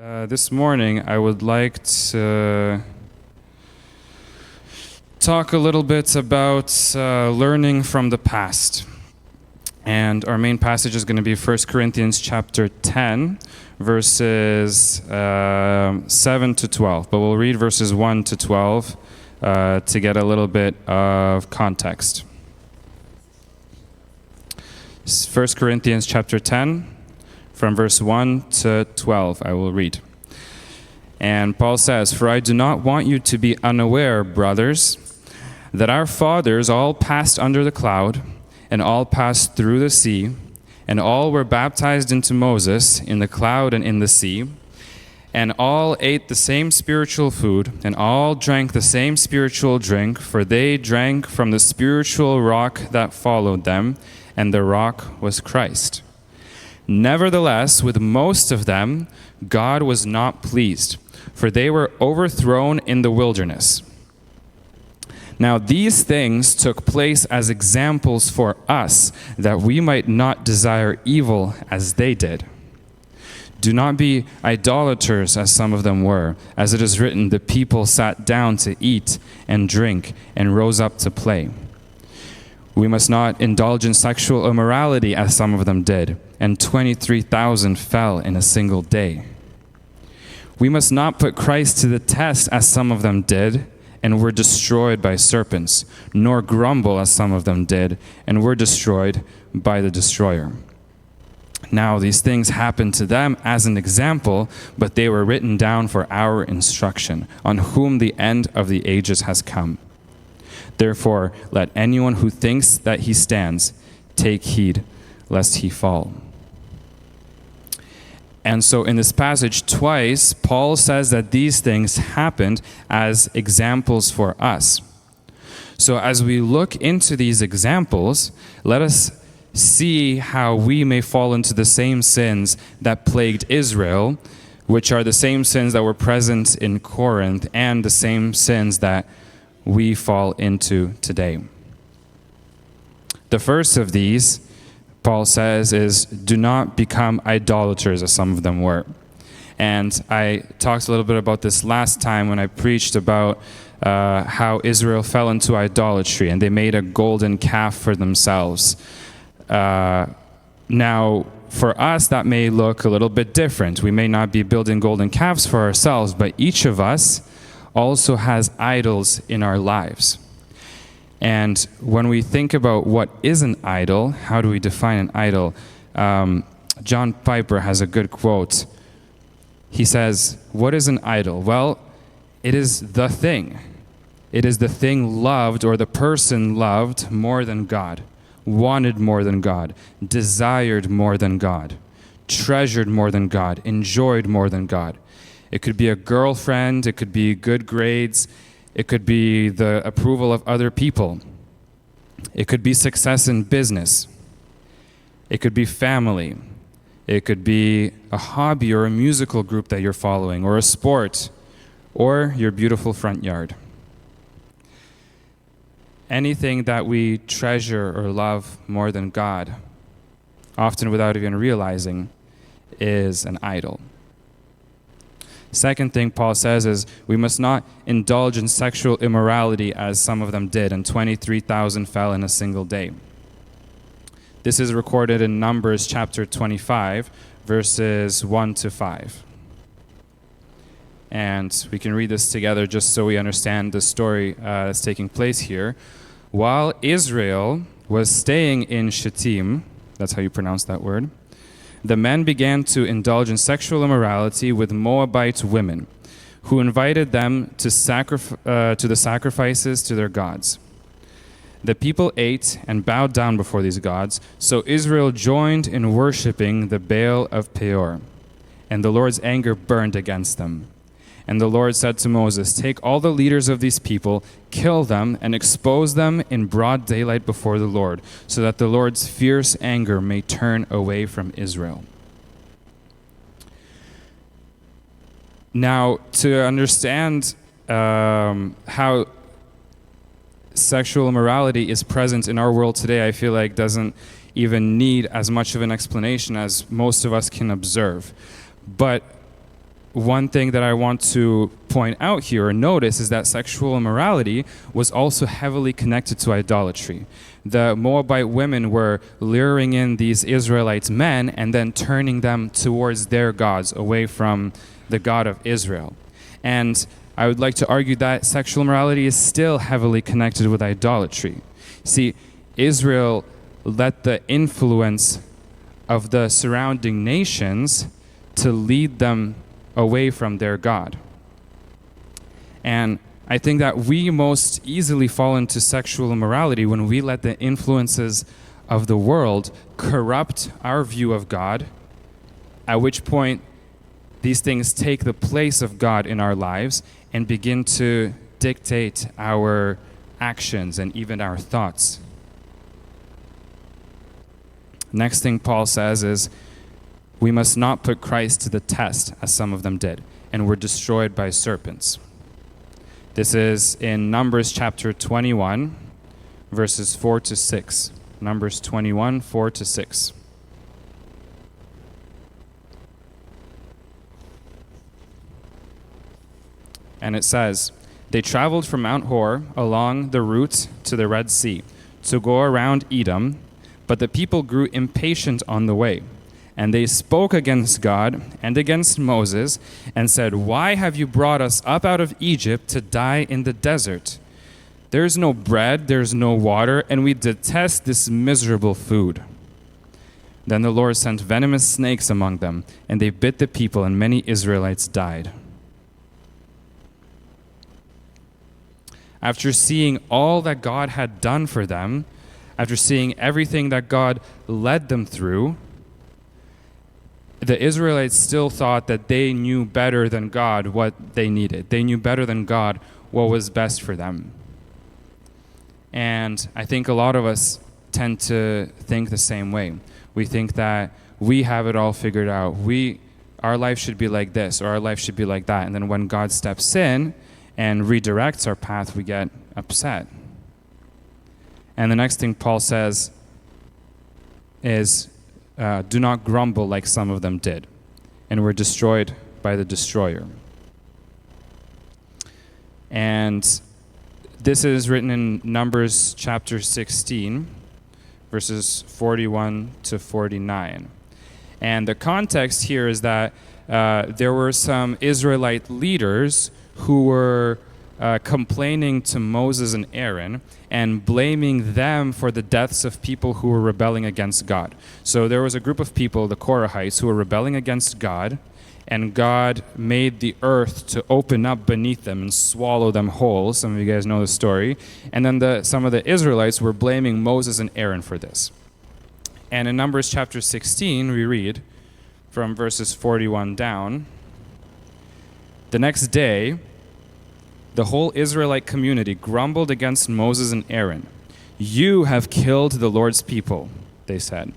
This morning, I would like to talk a little bit about learning from the past. And our main passage is going to be 1 Corinthians chapter 10, verses 7 to 12. But we'll read verses 1 to 12 to get a little bit of context. 1 Corinthians chapter 10, from verse 1 to 12, I will read. And Paul says, "For I do not want you to be unaware, brothers, that our fathers all passed under the cloud, and all passed through the sea, and all were baptized into Moses in the cloud and in the sea, and all ate the same spiritual food, and all drank the same spiritual drink, for they drank from the spiritual rock that followed them, and the rock was Christ. Nevertheless, with most of them, God was not pleased, for they were overthrown in the wilderness. Now these things took place as examples for us, that we might not desire evil as they did. Do not be idolaters as some of them were. As it is written, the people sat down to eat and drink and rose up to play. We must not indulge in sexual immorality as some of them did, and 23,000 fell in a single day. We must not put Christ to the test as some of them did, and were destroyed by serpents, nor grumble as some of them did, and were destroyed by the destroyer. Now these things happened to them as an example, but they were written down for our instruction, on whom the end of the ages has come. Therefore, let anyone who thinks that he stands take heed lest he fall." And so in this passage, twice, Paul says that these things happened as examples for us. So as we look into these examples, let us see how we may fall into the same sins that plagued Israel, which are the same sins that were present in Corinth, and the same sins that we fall into today. The first of these, Paul says, is do not become idolaters as some of them were. And I talked a little bit about this last time when I preached about how Israel fell into idolatry and they made a golden calf for themselves. Now, for us, that may look a little bit different. We may not be building golden calves for ourselves, but each of us also has idols in our lives. And when we think about what is an idol, how do we define an idol? John Piper has a good quote. He says, "What is an idol? Well, it is the thing. It is the thing loved, or the person loved more than God, wanted more than God, desired more than God, treasured more than God, enjoyed more than God." It could be a girlfriend, it could be good grades, it could be the approval of other people. It could be success in business. It could be family. It could be a hobby or a musical group that you're following, or a sport, or your beautiful front yard. Anything that we treasure or love more than God, often without even realizing, is an idol. Second thing Paul says is we must not indulge in sexual immorality as some of them did, and 23,000 fell in a single day. This is recorded in Numbers chapter 25, verses 1 to 5. And we can read this together just so we understand the story that's taking place here. While Israel was staying in Shittim, that's how you pronounce that word, the men began to indulge in sexual immorality with Moabite women, who invited them to the sacrifices to their gods. The people ate and bowed down before these gods, so Israel joined in worshiping the Baal of Peor, and the Lord's anger burned against them. And the Lord said to Moses, "Take all the leaders of these people, kill them, and expose them in broad daylight before the Lord, so that the Lord's fierce anger may turn away from Israel." Now, to understand how sexual immorality is present in our world today, I feel like doesn't even need as much of an explanation as most of us can observe. But one thing that I want to point out here or notice is that sexual immorality was also heavily connected to idolatry. The Moabite women were luring in these Israelite men and then turning them towards their gods, away from the God of Israel. And I would like to argue that sexual immorality is still heavily connected with idolatry. See, Israel let the influence of the surrounding nations to lead them away from their God. And I think that we most easily fall into sexual immorality when we let the influences of the world corrupt our view of God, at which point these things take the place of God in our lives and begin to dictate our actions and even our thoughts. Next thing Paul says is, we must not put Christ to the test, as some of them did, and were destroyed by serpents. This is in Numbers chapter 21, verses 4 to 6. Numbers 21, 4 to 6. And it says, "They traveled from Mount Hor along the route to the Red Sea to go around Edom, but the people grew impatient on the way. And they spoke against God and against Moses and said, 'Why have you brought us up out of Egypt to die in the desert? There is no bread, there is no water, and we detest this miserable food.' Then the Lord sent venomous snakes among them, and they bit the people, and many Israelites died." After seeing all that God had done for them, after seeing everything that God led them through, the Israelites still thought that they knew better than God what they needed. They knew better than God what was best for them. And I think a lot of us tend to think the same way. We think that we have it all figured out. Our life should be like this, or our life should be like that. And then when God steps in and redirects our path, we get upset. And the next thing Paul says is, do not grumble like some of them did, and were destroyed by the destroyer. And this is written in Numbers chapter 16, verses 41 to 49. And the context here is that there were some Israelite leaders who were complaining to Moses and Aaron and blaming them for the deaths of people who were rebelling against God. So there was a group of people, the Korahites, who were rebelling against God, and God made the earth to open up beneath them and swallow them whole. Some of you guys know the story. And then some of the Israelites were blaming Moses and Aaron for this. And in Numbers chapter 16, we read from verses 41 down, "The next day, the whole Israelite community grumbled against Moses and Aaron. 'You have killed the Lord's people,' they said.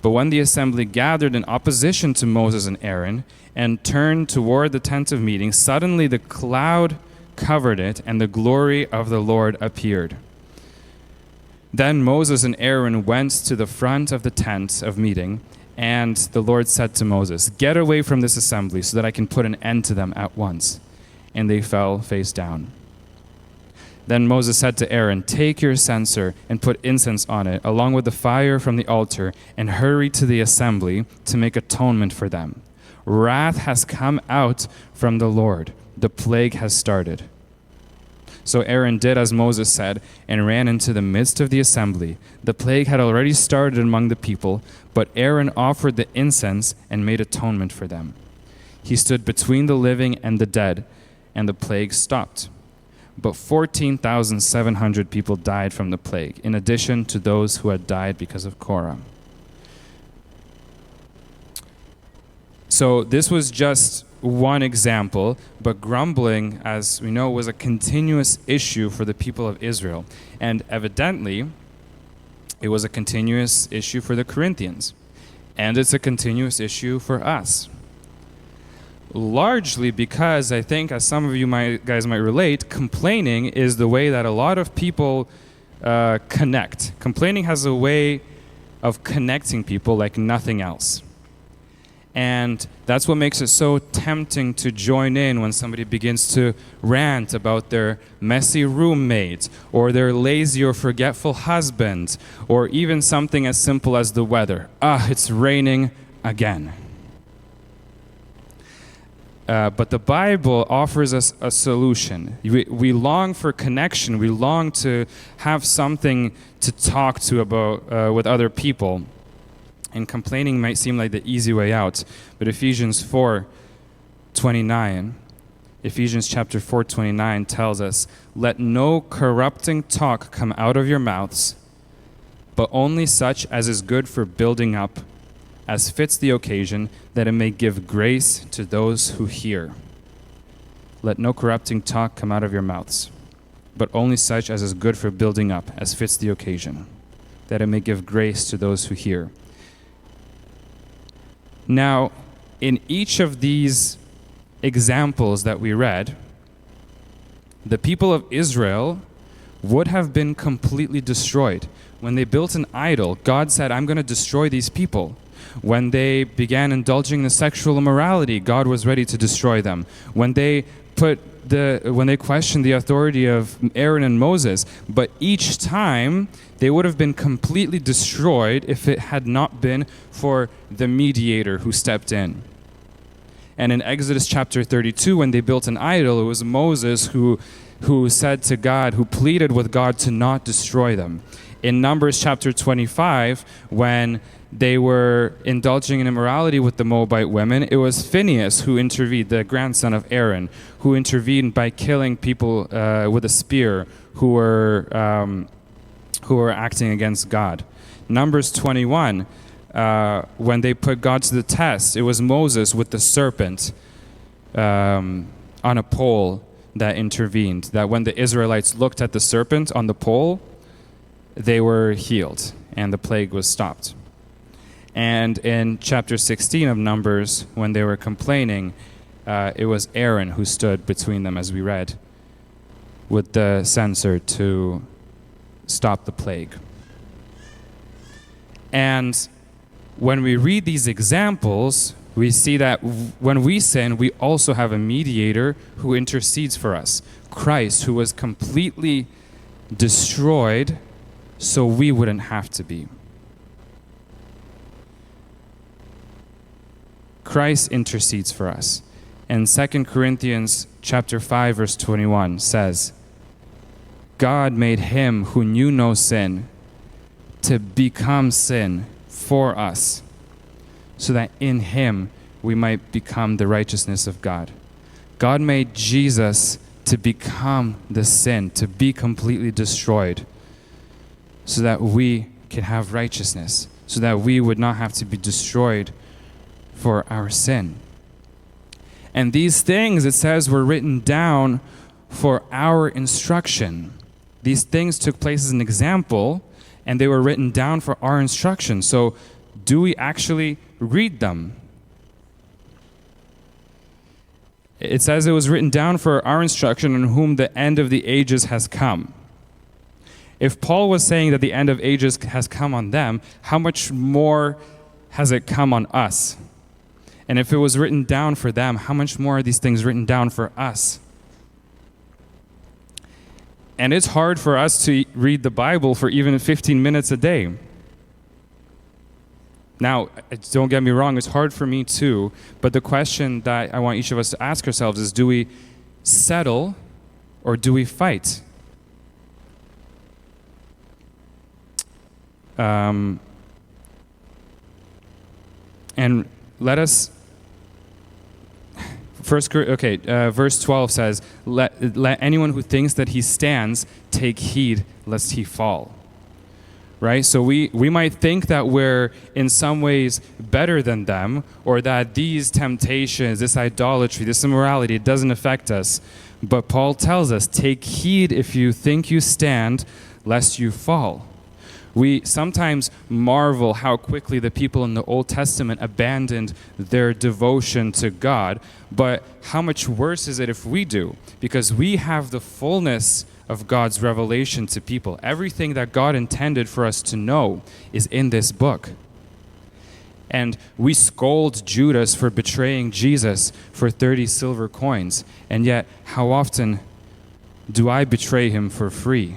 But when the assembly gathered in opposition to Moses and Aaron and turned toward the tent of meeting, suddenly the cloud covered it, and the glory of the Lord appeared. Then Moses and Aaron went to the front of the tent of meeting, and the Lord said to Moses, 'Get away from this assembly so that I can put an end to them at once.' And they fell face down. Then Moses said to Aaron, 'Take your censer and put incense on it, along with the fire from the altar, and hurry to the assembly to make atonement for them. Wrath has come out from the Lord. The plague has started.' So Aaron did as Moses said and ran into the midst of the assembly. The plague had already started among the people, but Aaron offered the incense and made atonement for them. He stood between the living and the dead, and the plague stopped. But 14,700 people died from the plague, in addition to those who had died because of Korah." So this was just one example, but grumbling, as we know, was a continuous issue for the people of Israel. And evidently, it was a continuous issue for the Corinthians. And it's a continuous issue for us. Largely because I think, as some of you guys might relate, complaining is the way that a lot of people connect. Complaining has a way of connecting people like nothing else. And that's what makes it so tempting to join in when somebody begins to rant about their messy roommate or their lazy or forgetful husband, or even something as simple as the weather. It's raining again. But the Bible offers us a solution. We long for connection. We long to have something to talk to about with other people. And complaining might seem like the easy way out. But Ephesians 4:29, Ephesians chapter 4:29 tells us, "Let no corrupting talk come out of your mouths, but only such as is good for building up, as fits the occasion, that it may give grace to those who hear." Let no corrupting talk come out of your mouths, but only such as is good for building up, as fits the occasion, that it may give grace to those who hear. Now, in each of these examples that we read, the people of Israel would have been completely destroyed. When they built an idol, God said, "I'm going to destroy these people." When they began indulging in sexual immorality, God was ready to destroy them. When they questioned the authority of Aaron and Moses, but each time they would have been completely destroyed if it had not been for the mediator who stepped in. And in Exodus chapter 32, when they built an idol, it was Moses who said to God, who pleaded with God to not destroy them. In Numbers chapter 25, when they were indulging in immorality with the Moabite women, it was Phinehas who intervened, the grandson of Aaron, who intervened by killing people with a spear who were acting against God. Numbers 21, when they put God to the test, it was Moses with the serpent on a pole that intervened, that when the Israelites looked at the serpent on the pole, they were healed and the plague was stopped. And in chapter 16 of Numbers, when they were complaining, it was Aaron who stood between them, as we read, with the censer to stop the plague. And when we read these examples, we see that when we sin, we also have a mediator who intercedes for us. Christ, who was completely destroyed so we wouldn't have to be. Christ intercedes for us. And 2 Corinthians chapter 5 verse 21 says, "God made him who knew no sin to become sin for us, so that in him we might become the righteousness of God." God made Jesus to become the sin, to be completely destroyed, so that we can have righteousness, so that we would not have to be destroyed for our sin. And these things, it says, were written down for our instruction. These things took place as an example, and they were written down for our instruction. So, do we actually read them? It says it was written down for our instruction, in whom the end of the ages has come. If Paul was saying that the end of ages has come on them, how much more has it come on us? And if it was written down for them, how much more are these things written down for us? And it's hard for us to read the Bible for even 15 minutes a day. Now, don't get me wrong, it's hard for me too, but the question that I want each of us to ask ourselves is, do we settle or do we fight? And let us, verse 12 says, let anyone who thinks that he stands take heed lest he fall. Right? So we might think that we're in some ways better than them, or that these temptations, this idolatry, this immorality, it doesn't affect us. But Paul tells us, take heed if you think you stand, lest you fall. We sometimes marvel how quickly the people in the Old Testament abandoned their devotion to God, but how much worse is it if we do? Because we have the fullness of God's revelation to people. Everything that God intended for us to know is in this book. And we scold Judas for betraying Jesus for 30 silver coins. And yet, how often do I betray him for free?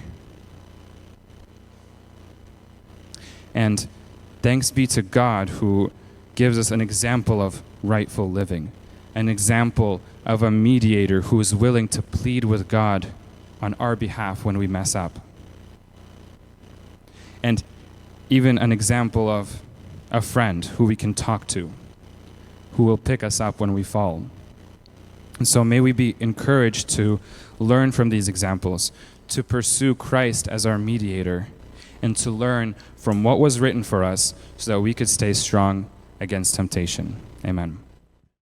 And thanks be to God who gives us an example of rightful living, an example of a mediator who is willing to plead with God on our behalf when we mess up. And even an example of a friend who we can talk to, who will pick us up when we fall. And so may we be encouraged to learn from these examples, to pursue Christ as our mediator, and to learn from what was written for us so that we could stay strong against temptation. Amen.